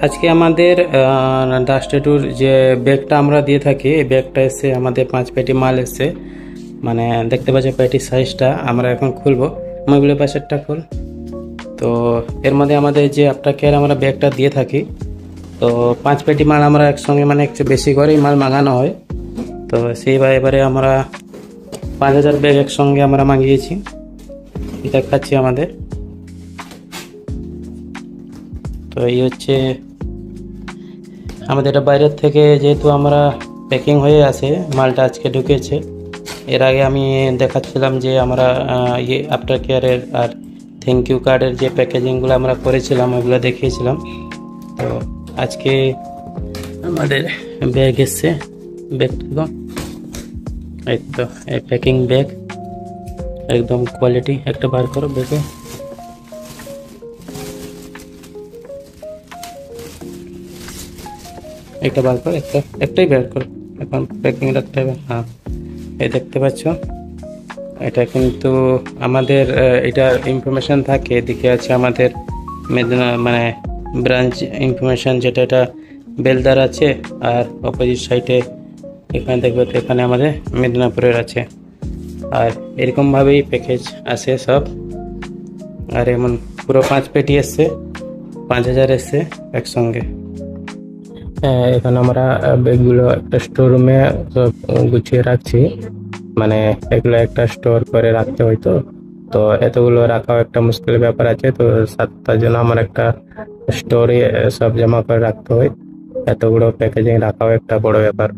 আজকে আমাদের ডাস্ট ট্যাটুর যে ব্যাগটা আমরা দিয়ে থাকি, এই ব্যাগটা এসে আমাদের 5 পেটি মাল এসছে। মানে দেখতে পাচ্ছি পেটির সাইজটা আমরা এখন খুলবো। মোবাইলের পাশেরটা খুল। তো এর মধ্যে আমাদের যে আফটার কেয়ার আমরা ব্যাগটা দিয়ে থাকি, তো 5 পেটি মাল আমরা একসঙ্গে মানে একটু বেশি করেই মাল মাগানো হয়। তো সেইভাবে এবারে আমরা 5000 ব্যাগ একসঙ্গে আমরা মাগিয়েছি, দেখাচ্ছি আমাদের। তো এই হচ্ছে আমাদের এটা বাইরের থেকে, যেহেতু আমরা প্যাকিং হয়ে আছে, মালটা আজকে ঢুকেছে। এর আগে আমি দেখাচ্ছিলাম যে আমরা ইয়ে আফটার কেয়ারের আর থ্যাংক ইউ কার্ডের যে প্যাকেজিংগুলো আমরা করেছিলাম ওইগুলো দেখিয়েছিলাম। তো আজকে আমাদের ব্যাগ এসছে, ব্যাগটা এই তো এই প্যাকিং ব্যাগ একদম কোয়ালিটি। একটা বার করো ব্যাগে, একটা বার কর, একটাই বের কর, এখন প্যাকিং রাখতে হবে। হ্যাঁ, এই দেখতে পাচ্ছ, এটা কিন্তু আমাদের এটার ইনফরমেশন থাকে, এদিকে আছে আমাদের মেদিনা মানে ব্রাঞ্চ ইনফরমেশন, যেটা এটা বেলদার আছে, আর অপোজিট সাইডে এখানে দেখবে তো এখানে আমাদের মেদিনীপুরের আছে। আর এরকমভাবেই প্যাকেজ আসে সব। আর এমন পুরো 5 পেটি এসছে, 5000 এসছে একসঙ্গে। এখানে আমরা ব্যাগগুলো একটা স্টোরুমে সব গুছিয়ে রাখছি, মানে এগুলো একটা স্টোর করে রাখতে হয়। তো তো এতগুলো রাখাও একটা মুশকিল ব্যাপার আছে। তো 7টার জন্য আমার একটা স্টোরে সব জমা করে রাখতে হয়, এতগুলো প্যাকেজিং রাখাও একটা বড় ব্যাপার।